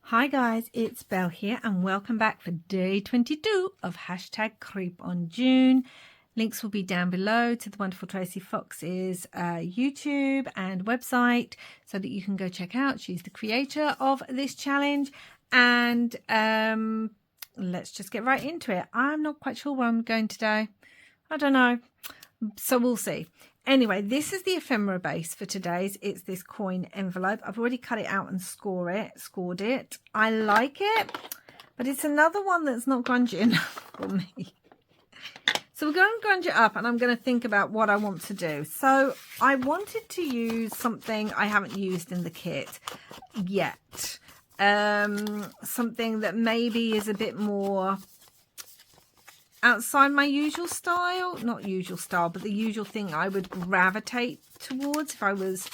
Hi guys, it's Belle here and welcome back for day 22 of #CreepOnJune. Links will be down below to the wonderful Tracy Fox's YouTube and website so that you can go check out. She's the creator of this challenge, and let's just get right into it. I'm not quite sure where I'm going today. I don't know. So we'll see. Anyway, this is the ephemera base for today's. It's this coin envelope. I've already cut it out and scored it. I like it, but it's another one that's not grunging for me. So we're going to grunge it up and I'm going to think about what I want to do. So I wanted to use something I haven't used in the kit yet. Something that maybe is a bit more outside my usual style, not usual style, but the usual thing I would gravitate towards if I was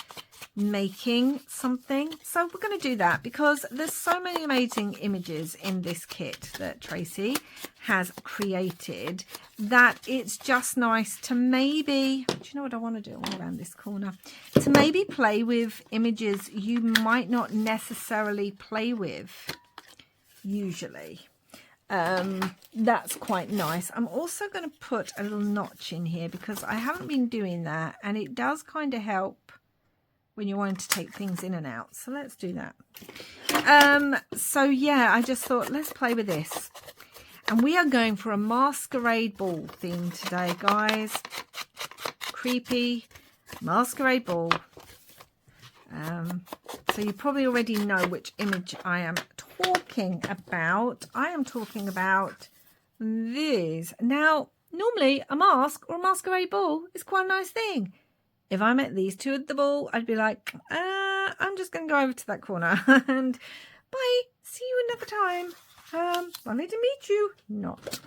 making something. So we're going to do that because there's so many amazing images in this kit that Tracy has created that it's just nice to maybe, do you know what I want to do? I want to around this corner, to maybe play with images you might not necessarily play with usually. That's quite nice. I'm also going to put a little notch in here because I haven't been doing that, and it does kind of help when you're wanting to take things in and out. So let's do that. So yeah, I just thought let's play with this, and we are going for a masquerade ball theme today, guys. Creepy masquerade ball. So you probably already know which image I am talking about. I am talking about this. Now, normally a mask or a masquerade ball is quite a nice thing. If I met these two at the ball, I'd be like, I'm just going to go over to that corner and bye. See you another time. Lovely to meet you. Not.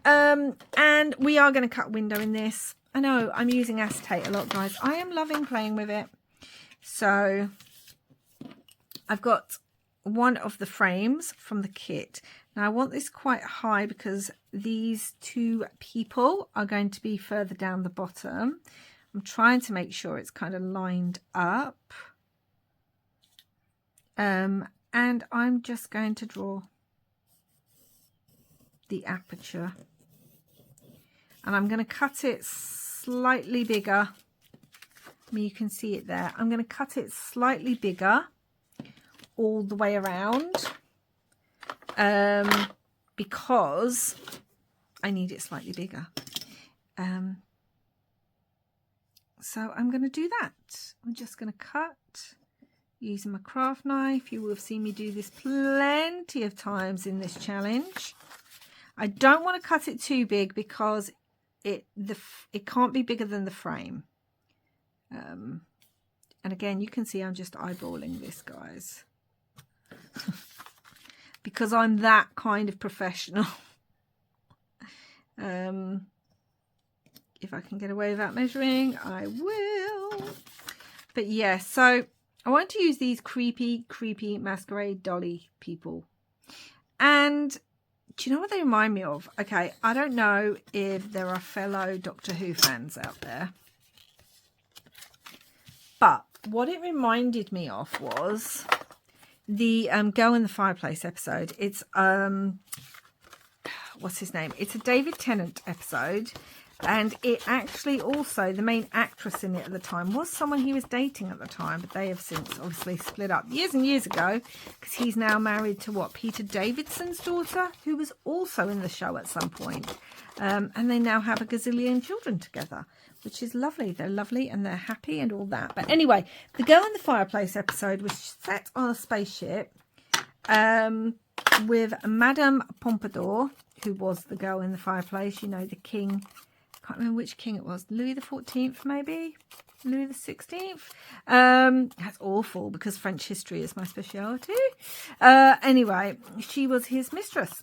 And we are going to cut window in this. I know I'm using acetate a lot, guys. I am loving playing with it. So I've got one of the frames from the kit. Now I want this quite high because these two people are going to be further down the bottom. I'm trying to make sure it's kind of lined up. And I'm just going to draw the aperture. And I'm going to cut it slightly bigger. I mean, you can see it there. I'm going to cut it slightly bigger all the way around because I need it slightly bigger. So I'm going to do that. I'm just going to cut using my craft knife. You will have seen me do this plenty of times in this challenge. I don't want to cut it too big because it can't be bigger than the frame. And again, you can see I'm just eyeballing this, guys. Because I'm that kind of professional. If I can get away without measuring, I will. But yeah, so I want to use these creepy masquerade dolly people. And do you know what they remind me of? Okay, I don't know if there are fellow Doctor Who fans out there. But what it reminded me of was the Girl in the Fireplace episode. It's what's his name? It's a David Tennant episode, and it actually also, the main actress in it at the time was someone he was dating at the time, but they have since obviously split up years and years ago because he's now married to what, Peter Davidson's daughter, who was also in the show at some point. And they now have a gazillion children together, which is lovely. They're lovely and they're happy and all that. But anyway, the Girl in the Fireplace episode was set on a spaceship with Madame Pompadour, who was the girl in the fireplace. You know, the king. I can't remember which king it was. Louis the 14th, maybe? Louis the 16th? That's awful because French history is my speciality. Anyway, she was his mistress.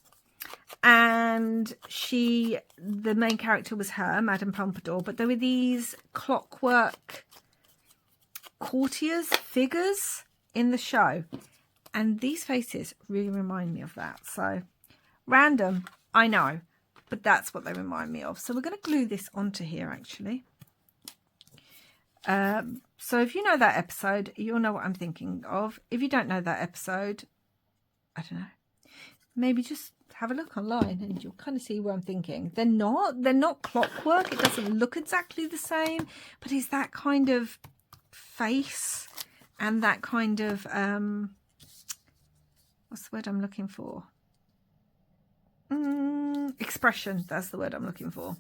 And the main character was her, Madame Pompadour, but there were these clockwork courtiers, figures in the show. And these faces really remind me of that. So, random, I know, but that's what they remind me of. So we're going to glue this onto here, actually. So if you know that episode, you'll know what I'm thinking of. If you don't know that episode, I don't know. Maybe just have a look online and you'll kind of see what I'm thinking. They're not clockwork. It doesn't look exactly the same, but it's that kind of face and that kind of, what's the word I'm looking for? Expression. That's the word I'm looking for.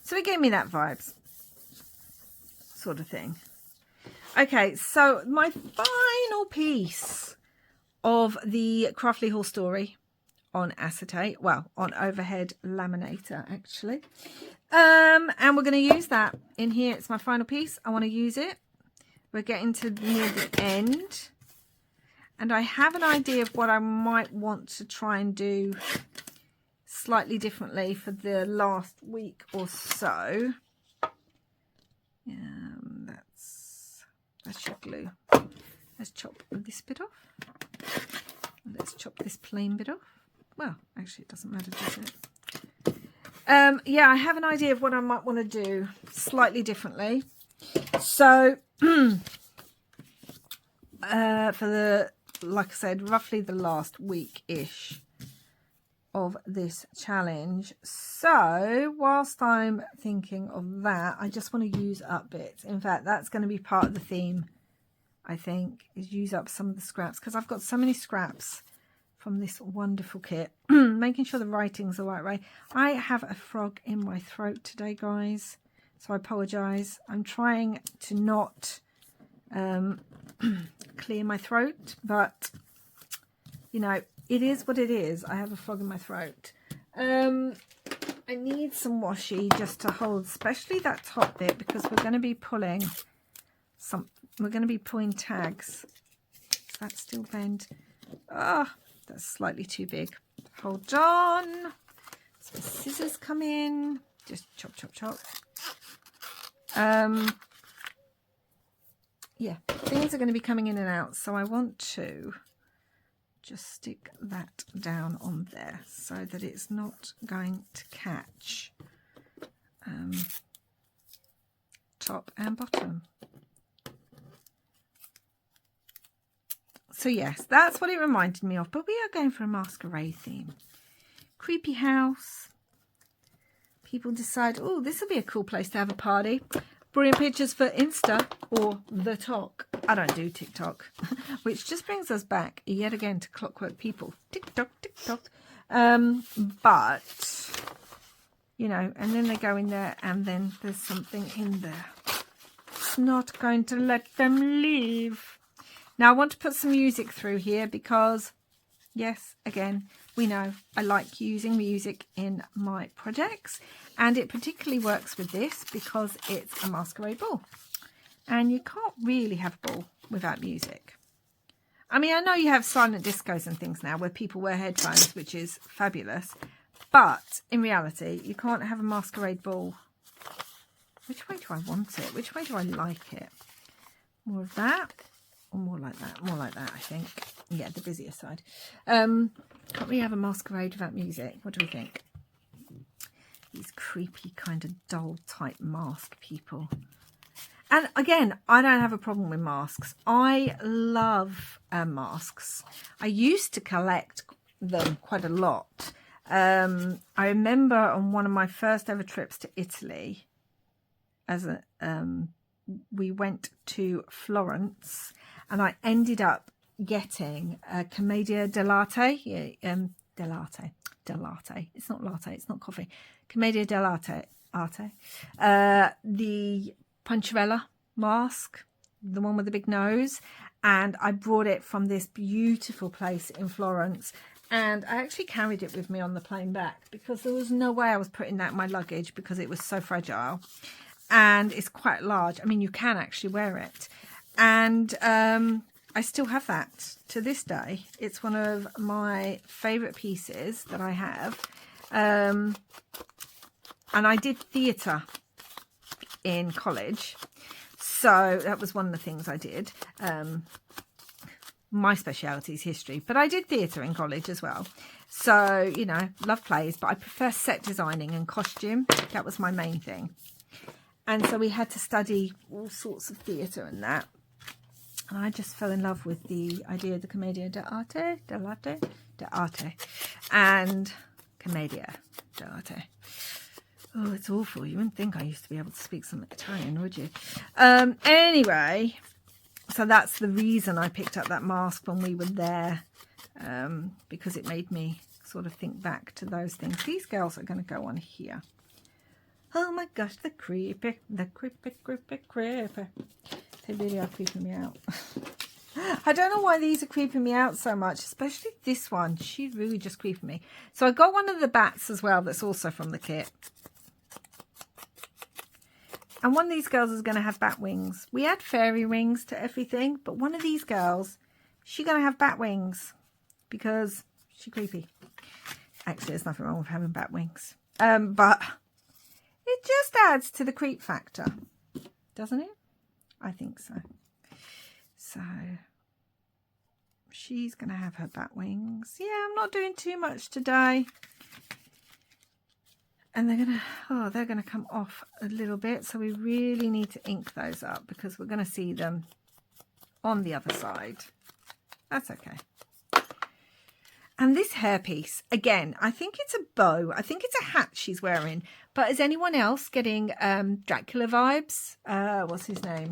So it gave me that vibes sort of thing. Okay, so my final piece of the Craftly Haul story on acetate, well, on overhead laminator actually, and we're going to use that in here. It's my final piece. I want to use it. We're getting to near the end, and I have an idea of what I might want to try and do slightly differently for the last week or so. That's your glue. Let's chop this bit off. Let's chop this plain bit off. Well, actually, it doesn't matter, does it? Yeah, I have an idea of what I might want to do slightly differently. So, for the, like I said, roughly the last week-ish of this challenge. So, whilst I'm thinking of that, I just want to use up bits. In fact, that's going to be part of the theme, I think, is use up some of the scraps, because I've got so many scraps from this wonderful kit. Making sure the writing's the right way. I have a frog in my throat today, guys, so I apologise. I'm trying to not clear my throat, but you know, it is what it is. I have a frog in my throat. I need some washi just to hold, especially that top bit, because we're going to be pulling some. We're going to be pulling tags. Is that still bent? Ah. That's slightly too big. Hold on. Some scissors come in. Just chop, chop, chop. Yeah, things are going to be coming in and out, so I want to just stick that down on there so that it's not going to catch top and bottom. So yes, that's what it reminded me of. But we are going for a masquerade theme. Creepy house. People decide, oh, this will be a cool place to have a party. Brilliant pictures for Insta or the Tok. I don't do TikTok. Which just brings us back yet again to Clockwork People. TikTok, TikTok. But, you know, and then they go in there and then there's something in there. It's not going to let them leave. Now, I want to put some music through here because, yes, again, we know I like using music in my projects. And it particularly works with this because it's a masquerade ball. And you can't really have a ball without music. I mean, I know you have silent discos and things now where people wear headphones, which is fabulous. But in reality, you can't have a masquerade ball. Which way do I want it? Which way do I like it? More of that. Or more like that. More like that, I think. Yeah, the busier side. Can't we have a masquerade without music? What do we think? These creepy kind of doll type mask people. And again, I don't have a problem with masks. I love masks. I used to collect them quite a lot. I remember on one of my first ever trips to Italy, as a we went to Florence, and I ended up getting a Commedia dell'arte. Dell'arte. It's not latte. It's not coffee. Commedia dell'arte. The Puncharella mask, the one with the big nose, and I brought it from this beautiful place in Florence, and I actually carried it with me on the plane back because there was no way I was putting that in my luggage because it was so fragile, and it's quite large. I mean, you can actually wear it, and I still have that to this day. It's one of my favourite pieces that I have, and I did theatre in college, so that was one of the things I did. My speciality is history, but I did theatre in college as well, so you know, love plays, but I prefer set designing and costume. That was my main thing, and so we had to study all sorts of theatre and that. And I just fell in love with the idea of the commedia dell'arte, and commedia dell'arte. Oh, it's awful. You wouldn't think I used to be able to speak some Italian, would you? Anyway, so that's the reason I picked up that mask when we were there, because it made me sort of think back to those things. These girls are going to go on here. Oh my gosh, the creepy. They really are creeping me out. I don't know why these are creeping me out so much, especially this one. She's really just creeping me. So I got one of the bats as well that's also from the kit. And one of these girls is going to have bat wings. We add fairy rings to everything, but one of these girls, she's going to have bat wings because she's creepy. Actually, there's nothing wrong with having bat wings. But it just adds to the creep factor, doesn't it? I think so. So she's going to have her bat wings. Yeah, I'm not doing too much today. And they're going to come off a little bit. So we really need to ink those up because we're going to see them on the other side. That's okay. And this hairpiece, again, I think it's a bow. I think it's a hat she's wearing. But is anyone else getting Dracula vibes? What's his name?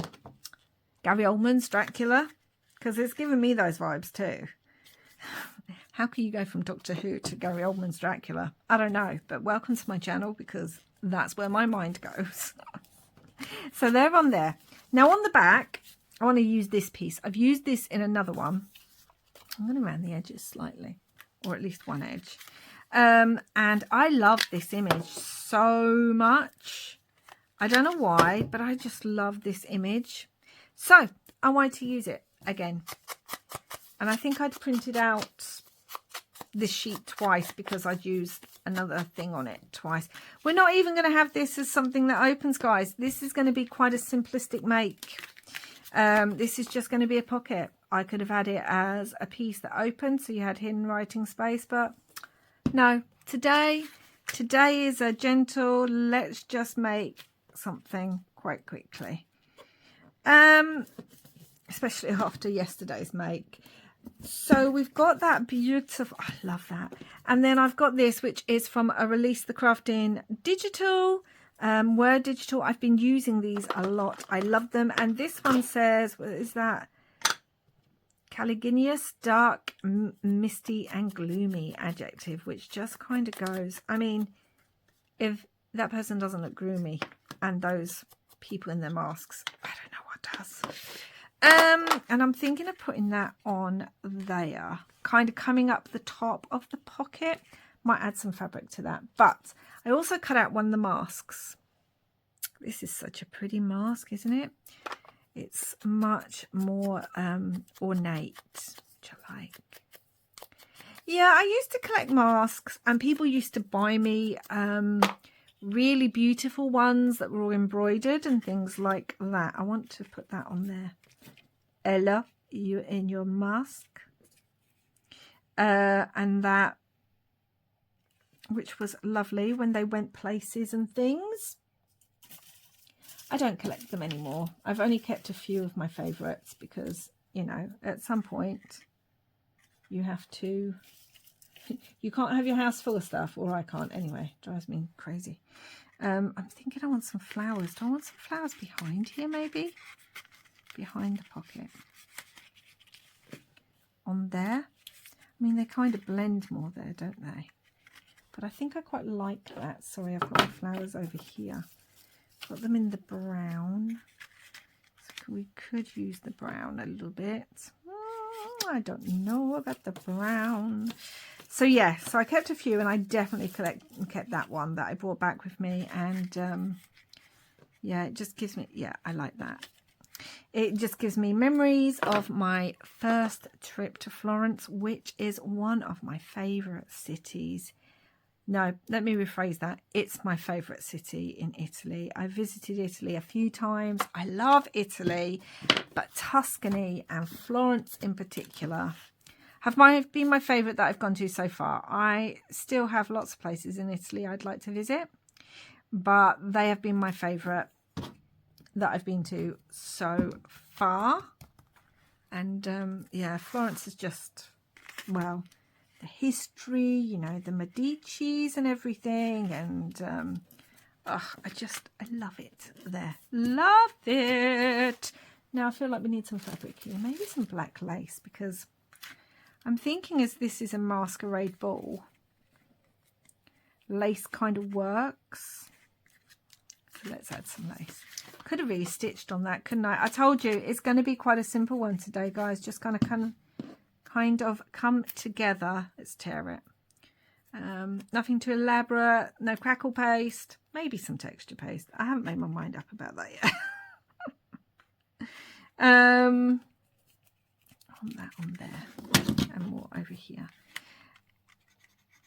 Gary Oldman's Dracula? Because it's giving me those vibes too. How can you go from Doctor Who to Gary Oldman's Dracula? I don't know, but welcome to my channel because that's where my mind goes. So they're on there. Now on the back, I want to use this piece. I've used this in another one. I'm going to round the edges slightly, or at least one edge. And I love this image so much. I don't know why, but I just love this image. So I wanted to use it again. And I think I'd printed out this sheet twice because I'd used another thing on it twice. We're not even going to have this as something that opens, guys. This is going to be quite a simplistic make. This is just going to be a pocket. I could have had it as a piece that opened so you had hidden writing space, but no. Today is a gentle, let's just make something quite quickly. Especially after yesterday's make. So we've got that beautiful, I love that. And then I've got this, which is from a Release the Crafting digital, Word digital. I've been using these a lot. I love them. And this one says, what is that? Caliginius, dark, misty and gloomy adjective, which just kind of goes, I mean, if that person doesn't look gloomy and those people in their masks, I don't know what does. And I'm thinking of putting that on there, kind of coming up the top of the pocket. Might add some fabric to that. But I also cut out one of the masks. This is such a pretty mask, isn't it? It's much more ornate, which I like. Yeah, I used to collect masks and people used to buy me really beautiful ones that were all embroidered and things like that. I want to put that on there. Ella, you in your mask. And that, which was lovely when they went places and things. I don't collect them anymore. I've only kept a few of my favourites because, you know, at some point you have to, you can't have your house full of stuff, or I can't anyway. It drives me crazy. I'm thinking I want some flowers. Do I want some flowers behind here maybe? Behind the pocket. On there. I mean, they kind of blend more there, don't they? But I think I quite like that. Sorry, I've got my flowers over here. Got them in the brown. So we could use the brown a little bit. I don't know about the brown. So yeah, so I kept a few and I definitely kept that one that I brought back with me. And yeah, it just gives me, yeah, I like that. It just gives me memories of my first trip to Florence, which is one of my favourite cities. No, let me rephrase that. It's my favourite city in Italy. I visited Italy a few times. I love Italy, but Tuscany and Florence in particular have been my favourite that I've gone to so far. I still have lots of places in Italy I'd like to visit, but they have been my favourite that I've been to so far. And yeah, Florence is just, well, the history, you know, the Medicis and everything. And I love it there. Love it. Now I feel like we need some fabric here. Maybe some black lace, because I'm thinking as this is a masquerade ball, lace kind of works. So let's add some lace. Could have really stitched on that, couldn't I? I told you it's going to be quite a simple one today, guys. Just kind of come together. Let's tear it. Nothing too elaborate. No crackle paste. Maybe some texture paste. I haven't made my mind up about that yet. On that on there, and more over here.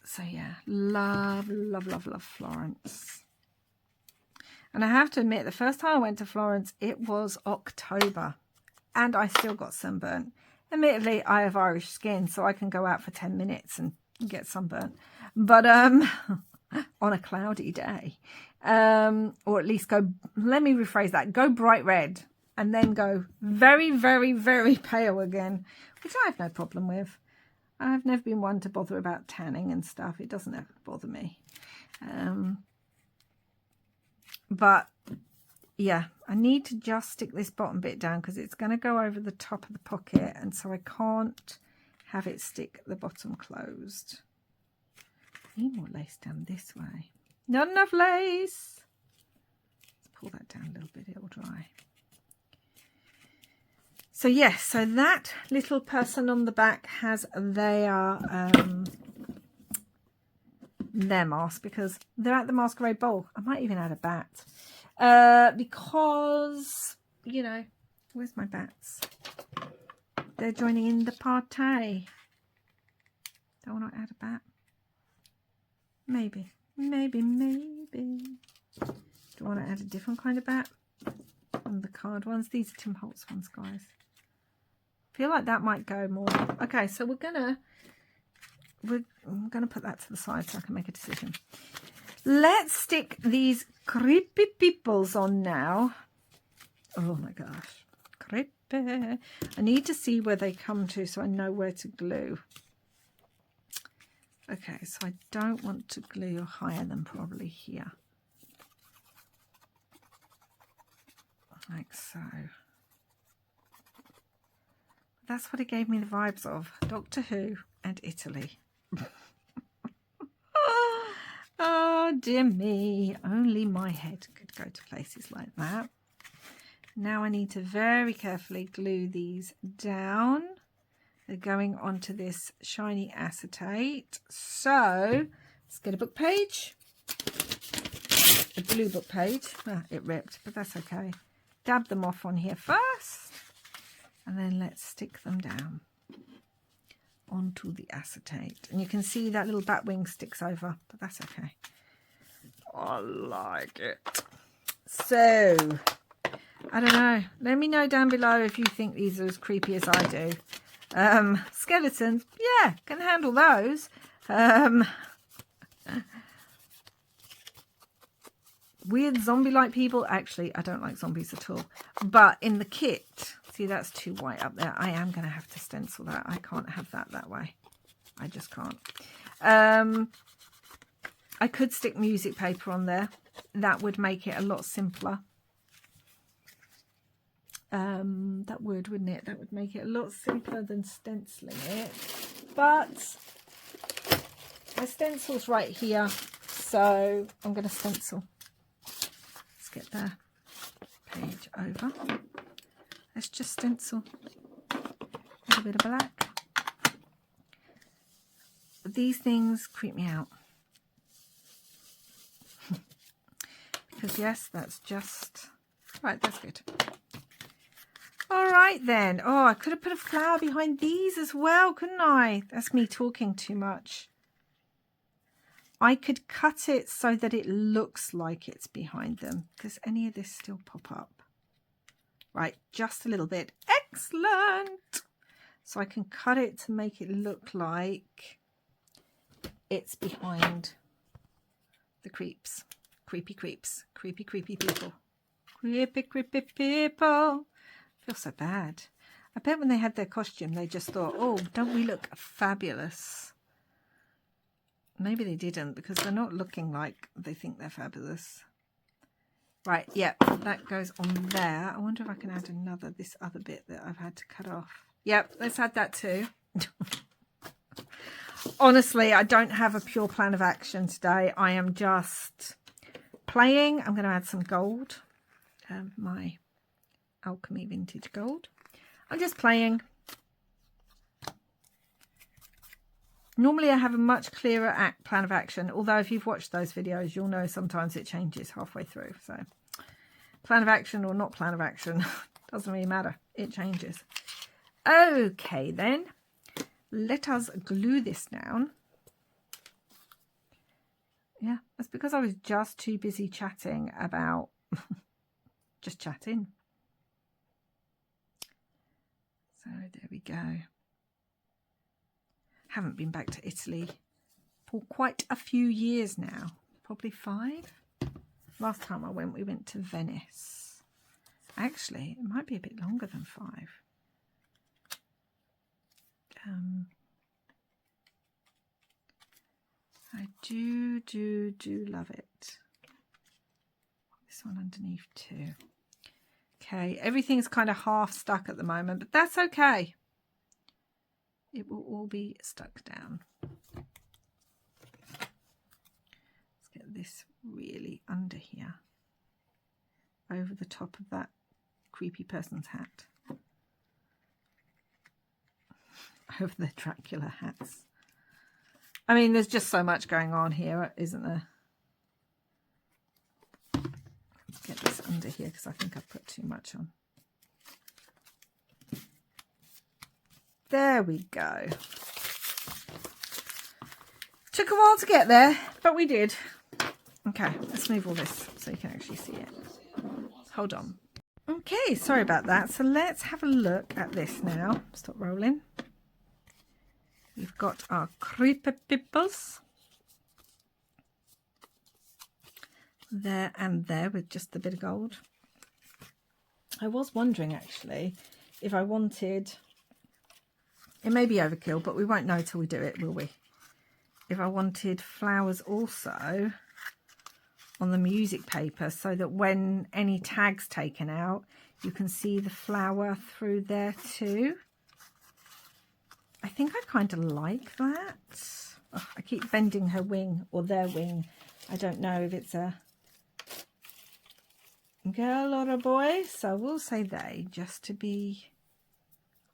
So yeah, love Florence. And I have to admit, the first time I went to Florence, it was October, and I still got sunburnt. Admittedly, I have Irish skin, so I can go out for 10 minutes and get sunburnt. But on a cloudy day, or at least go, let me rephrase that, go bright red and then go very, very, very pale again, which I have no problem with. I've never been one to bother about tanning and stuff. It doesn't ever bother me. But yeah, I need to just stick this bottom bit down because it's going to go over the top of the pocket, and so I can't have it stick the bottom closed. I need more lace down this way. Not enough lace. Let's pull that down a little bit, it'll dry. So yes, so that little person on the back has their mask, because they're at the masquerade ball. I might even add a bat, because, you know, where's my bats? They're joining in the party. Don't want to add a bat. Maybe. Do I want to add a different kind of bat? On the card ones. These are Tim Holtz ones, guys. Feel like that might go more. Okay, so I'm gonna put that to the side so I can make a decision. Let's stick these creepy peoples on now. Oh my gosh, creepy. I need to see where they come to so I know where to glue. Okay, so I don't want to glue higher than probably here. Like so. That's what it gave me the vibes of. Doctor Who and Italy. Oh, dear me. Only my head could go to places like that. Now I need to very carefully glue these down. They're going onto this shiny acetate. So let's get a book page. A blue book page. Ah, it ripped, but that's okay. Dab them off on here first. And then let's stick them down onto the acetate. And you can see that little bat wing sticks over, but that's okay. I like it. So, I don't know. Let me know down below if you think these are as creepy as I do. Skeletons, yeah, can handle those. Weird zombie-like people. Actually, I don't like zombies at all. But in the kit, see, that's too white up there. I am going to have to stencil that. I can't have that way. I just can't. I could stick music paper on there. That would make it a lot simpler. That would, wouldn't it? That would make it a lot simpler than stenciling it. But my stencil's right here, so I'm going to stencil. Let's get the page over. Let's just stencil a little bit of black. These things creep me out. Because yes, that's just... Right, that's good. All right then. Oh, I could have put a flower behind these as well, couldn't I? That's me talking too much. I could cut it so that it looks like it's behind them. Does any of this still pop up? Right, just a little bit. Excellent. So I can cut it to make it look like it's behind the creeps. Creepy creeps. Creepy, creepy people. Creepy, creepy people. I feel so bad. I bet when they had their costume, they just thought, oh, don't we look fabulous? Maybe they didn't, because they're not looking like they think they're fabulous. Right, yep, that goes on there. I wonder if I can add this other bit that I've had to cut off. Yep, let's add that too. Honestly, I don't have a pure plan of action today. I am just playing. I'm going to add some gold, my Alchemy Vintage Gold. I'm just playing. Normally I have a much clearer plan of action, although if you've watched those videos, you'll know sometimes it changes halfway through. So plan of action or not plan of action, doesn't really matter. It changes. Okay, then let us glue this down. Yeah, that's because I was just too busy chatting about just chatting. So there we go. Haven't been back to Italy for quite a few years now, probably 5. Last time I went, we went to Venice. Actually, it might be a bit longer than 5. I do love it. This one underneath too. Okay, everything's kind of half stuck at the moment, but that's okay. It will all be stuck down. Let's get this really under here, over the top of that creepy person's hat. Over the Dracula hats. I mean, there's just so much going on here, isn't there? Let's get this under here because I think I've put too much on. There we go. Took a while to get there, but we did. Okay, let's move all this so you can actually see it. Hold on. Okay, sorry about that. So let's have a look at this now. Stop rolling. We've got our creeper pipples. There and there with just a bit of gold. I was wondering actually if I wanted... It may be overkill, but we won't know till we do it, will we? If I wanted flowers also on the music paper so that when any tag's taken out, you can see the flower through there too. I think I kind of like that. Oh, I keep bending her wing or their wing. I don't know if it's a girl or a boy, so we'll say they just to be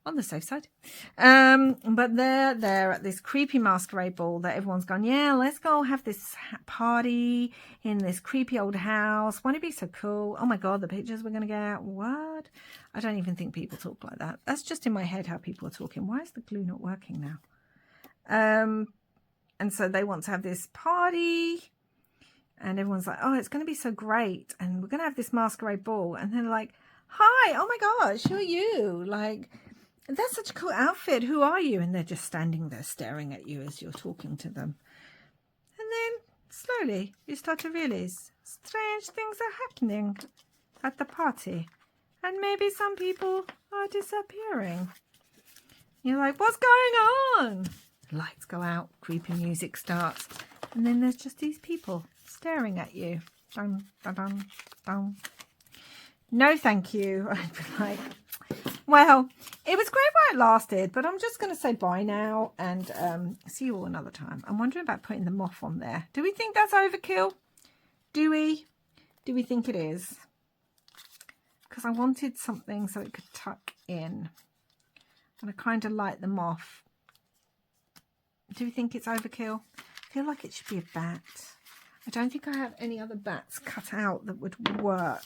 on the safe side. But they're at this creepy masquerade ball that everyone's gone, yeah, let's go have this party in this creepy old house. Won't it be so cool? Oh my God, the pictures we're going to get. What? I don't even think people talk like that. That's just in my head how people are talking. Why is the glue not working now? And so they want to have this party and everyone's like, oh, it's going to be so great. And we're going to have this masquerade ball. And they're like, hi, oh my gosh, who are you? Like, that's such a cool outfit. Who are you? And they're just standing there staring at you as you're talking to them. And then slowly you start to realize strange things are happening at the party. And maybe some people are disappearing. You're like, what's going on? Lights go out, creepy music starts. And then there's just these people staring at you. Dun, dun, dun, dun. No, thank you. I'd be like, well, it was great while it lasted, but I'm just going to say bye now and see you all another time. I'm wondering about putting the moth on there. Do we think that's overkill? Do we? Do we think it is? Because I wanted something so it could tuck in. And I kind of like the moth. Do we think it's overkill? I feel like it should be a bat. I don't think I have any other bats cut out that would work.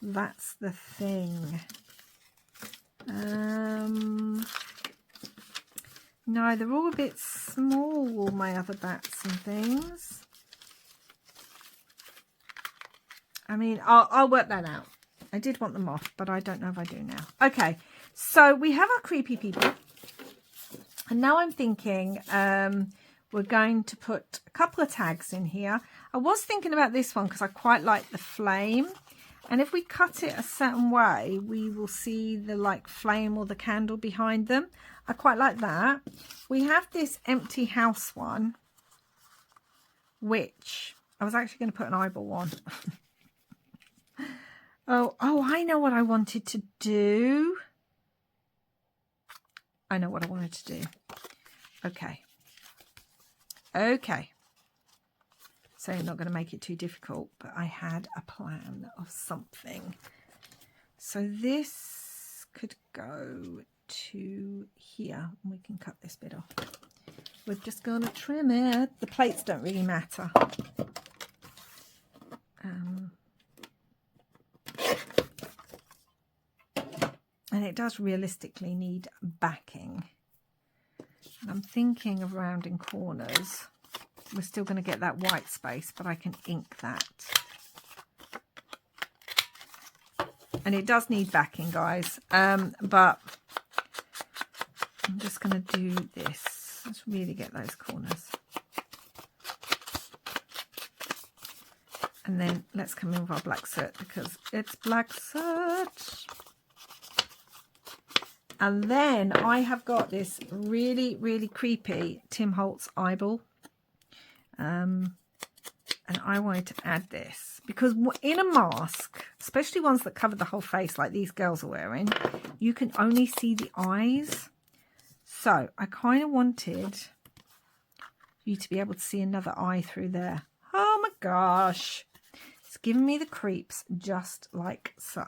That's the thing. No, they're all a bit small, all my other bats and things. I mean, I'll work that out. I did want them off, but I don't know if I do now. Okay, so we have our creepy people. And now I'm thinking we're going to put a couple of tags in here. I was thinking about this one because I quite like the flame. And if we cut it a certain way, we will see the like flame or the candle behind them. I quite like that. We have this empty house one, which I was actually going to put an eyeball on. Oh, I know what I wanted to do. I know what I wanted to do. Okay. So I'm not going to make it too difficult, but I had a plan of something. So this could go to here, and we can cut this bit off. We're just going to trim it. The plates don't really matter. And it does realistically need backing. And I'm thinking of rounding corners. We're still going to get that white space, but I can ink that. And it does need backing, guys. But I'm just going to do this. Let's really get those corners. And then let's come in with our black soot because it's black soot. And then I have got this really, really creepy Tim Holtz eyeball. And I wanted to add this because in a mask, especially ones that cover the whole face like these girls are wearing, you can only see the eyes. So I kind of wanted you to be able to see another eye through there. Oh my gosh. It's giving me the creeps just like so.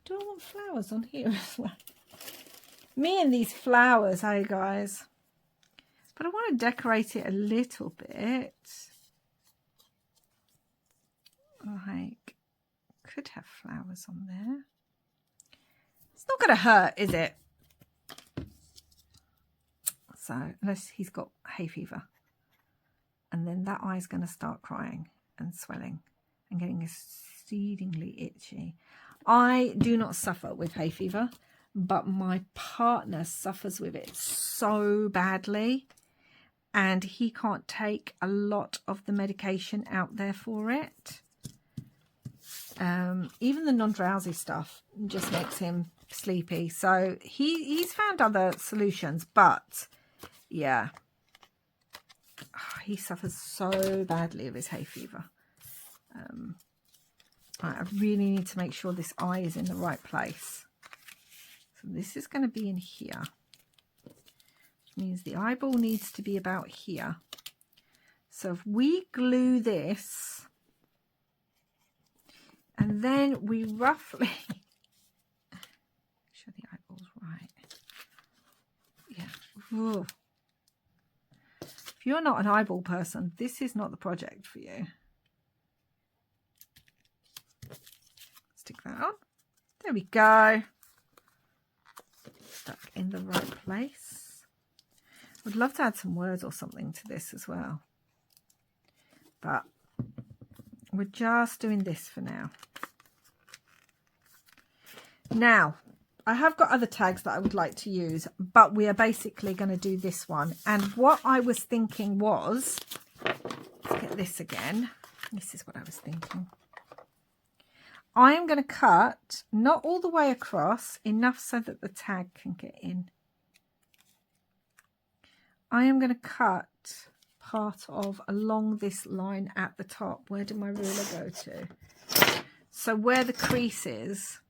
Do I want flowers on here as well? Me and these flowers, hey guys. But I want to decorate it a little bit. Like, could have flowers on there. It's not going to hurt, is it? So, unless he's got hay fever. And then that eye's going to start crying and swelling and getting exceedingly itchy. I do not suffer with hay fever, but my partner suffers with it so badly. And he can't take a lot of the medication out there for it. Even the non-drowsy stuff just makes him sleepy. So he's found other solutions, but yeah, he suffers so badly of his hay fever. I really need to make sure this eye is in the right place. So this is going to be in here. Means the eyeball needs to be about here. So if we glue this and then we roughly make sure the eyeball's right. Yeah. Ooh. If you're not an eyeball person, this is not the project for you. Stick that on. There we go. Stuck in the right place. Would love to add some words or something to this as well, but we're just doing this for now. Now, I have got other tags that I would like to use, but we are basically going to do this one. And what I was thinking was, let's get this again. This is what I was thinking. I am going to cut, not all the way across, enough so that the tag can get in. I am going to cut part of along this line at the top. Where did my ruler go to? So where the crease is,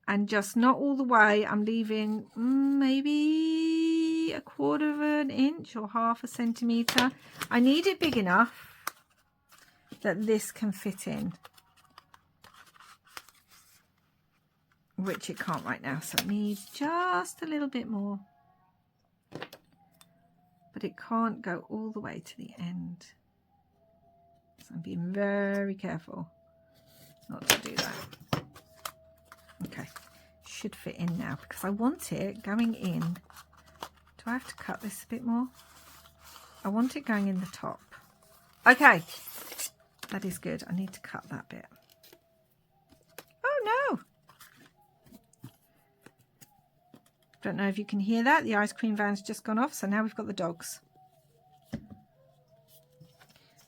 and just not all the way. I'm leaving maybe 1/4 of an inch or 1/2 centimetre. I need it big enough that this can fit in, which it can't right now. So it needs just a little bit more. But it can't go all the way to the end. So I'm being very careful not to do that. Okay, should fit in now because I want it going in. Do I have to cut this a bit more? I want it going in the top. Okay, that is good. I need to cut that bit. Oh no! Don't know if you can hear that. The ice cream van's just gone off, so now we've got the dogs.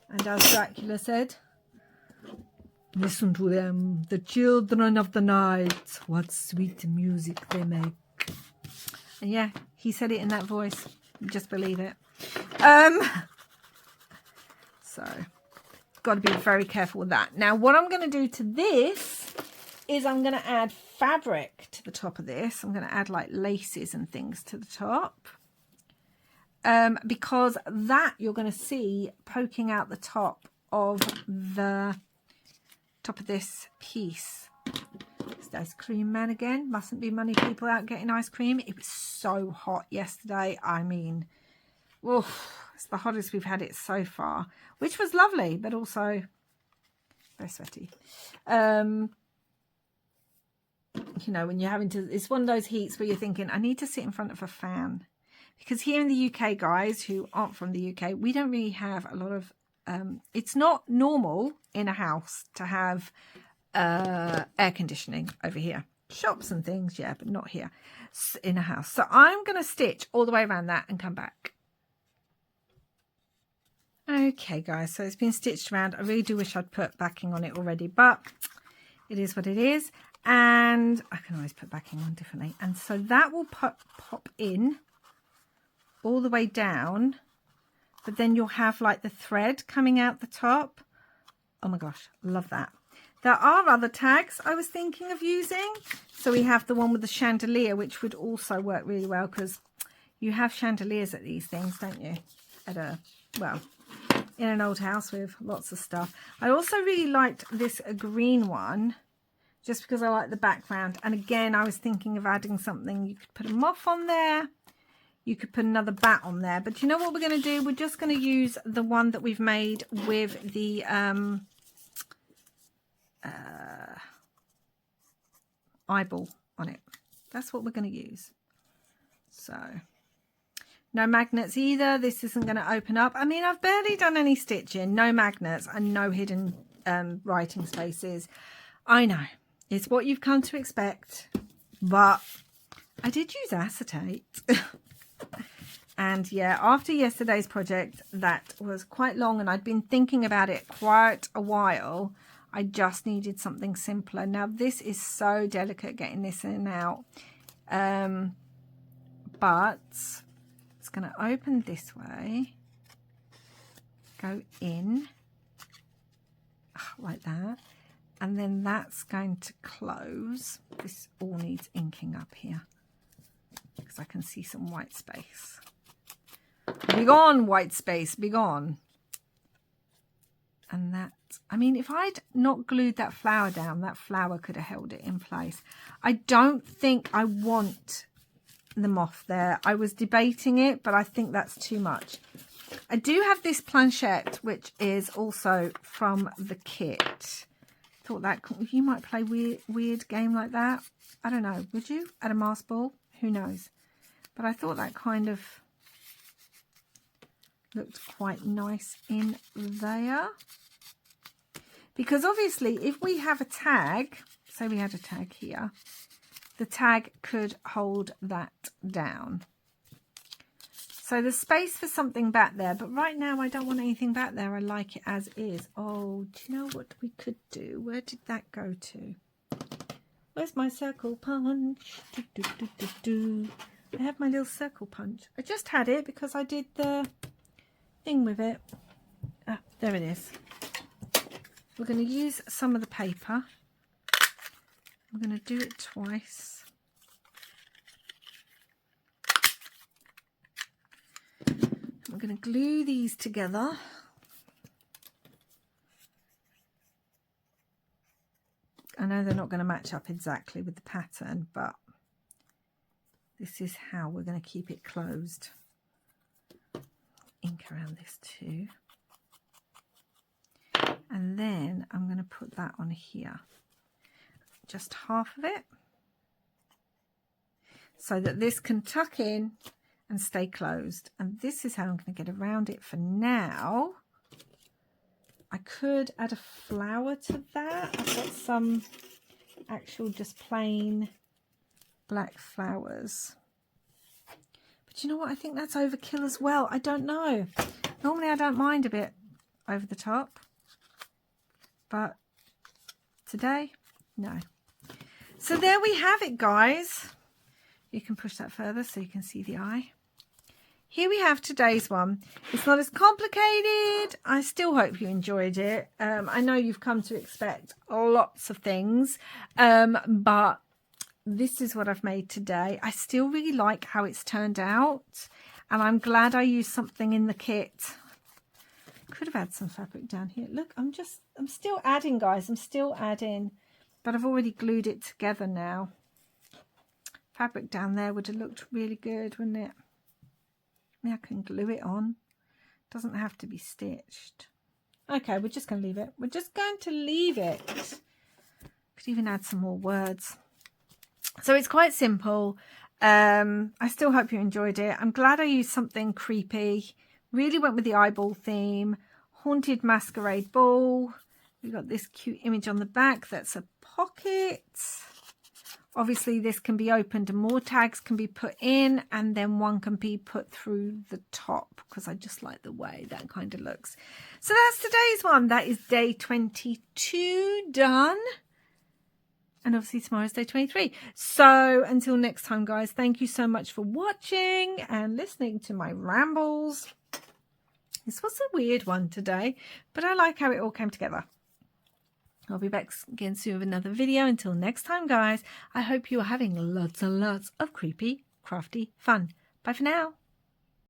And as Dracula said, Listen to them, the children of the night. What sweet music they make. And yeah, he said it in that voice. Just believe it. So, got to be very careful with that. Now, what I'm going to do to this is I'm going to add fabric to the top of this. I'm going to add like laces and things to the top. Because that you're going to see poking out the top of this piece. It's the ice cream man again. Mustn't be many people out getting ice cream. It was so hot yesterday. I mean, oof, it's the hottest we've had it so far, which was lovely, but also very sweaty. You know, when you're having to, it's one of those heats where you're thinking, I need to sit in front of a fan. Because here in the UK, guys who aren't from the UK, we don't really have a lot of, it's not normal in a house to have air conditioning over here. Shops and things, yeah, but not here in a house. So I'm going to stitch all the way around that and come back. Okay, guys, so it's been stitched around. I really do wish I'd put backing on it already, but it is what it is. And I can always put backing on differently. And so that will pop in all the way down, but then you'll have like the thread coming out the top. Oh my gosh, love that. There are other tags I was thinking of using. So we have the one with the chandelier, which would also work really well, because you have chandeliers at these things, don't you? At a, well, in an old house with lots of stuff. I also really liked this green one, just because I like the background. And again, I was thinking of adding something. You could put a moth on there. You could put another bat on there. But you know what we're going to do? We're just going to use the one that we've made with the eyeball on it. That's what we're going to use. So, no magnets either. This isn't going to open up. I mean, I've barely done any stitching. No magnets and no hidden writing spaces. I know. It's what you've come to expect. But I did use acetate. And yeah, after yesterday's project, that was quite long and I'd been thinking about it quite a while. I just needed something simpler. Now this is so delicate getting this in and out. But it's going to open this way, go in like that, and then that's going to close. This all needs inking up here because I can see some white space. Be gone, white space, be gone. And that, I mean, if I'd not glued that flower down, that flower could have held it in place. I don't think I want the moth there. I was debating it, but I think that's too much. I do have this planchette, which is also from the kit. Thought that you might play weird game like that. I don't know. Would you? At a mass ball? Who knows? But I thought that kind of looked quite nice in there. Because obviously, if we have a tag, say we had a tag here, the tag could hold that down. So there's space for something back there, but right now I don't want anything back there. I like it as is. Oh, do you know what we could do? Where did that go to? Where's my circle punch? I have my little circle punch. I just had it because I did the thing with it. Ah, there it is. We're going to use some of the paper. I'm going to do it twice. I'm going to glue these together. I know they're not going to match up exactly with the pattern, but this is how we're going to keep it closed. Ink around this too. And then I'm going to put that on here. Just half of it. So that this can tuck in and stay closed. And this is how I'm going to get around it for now. I could add a flower to that. I've got some actual just plain black flowers. But you know what? I think that's overkill as well. I don't know. Normally I don't mind a bit over the top. But today? No. So there we have it, guys. You can push that further so you can see the eye. Here we have today's one. It's not as complicated. I still hope you enjoyed it. I know you've come to expect lots of things, but this is what I've made today. I still really like how it's turned out, and I'm glad I used something in the kit. Could have had some fabric down here. Look, I'm still adding, guys. I'm still adding, but I've already glued it together now. Fabric down there would have looked really good, wouldn't it? I can glue it on. Doesn't have to be stitched. Okay, we're just going to leave it. We're just going to leave it. Could even add some more words. So it's quite simple. I still hope you enjoyed it. I'm glad I used something creepy. Really went with the eyeball theme. Haunted masquerade ball. We've got this cute image on the back. That's a pocket. Obviously, this can be opened and more tags can be put in, and then one can be put through the top because I just like the way that kind of looks. So that's today's one. That is day 22 done. And obviously tomorrow's day 23. So until next time, guys, thank you so much for watching and listening to my rambles. This was a weird one today, but I like how it all came together. I'll be back again soon with another video. Until next time, guys, I hope you are having lots and lots of creepy, crafty fun. Bye for now.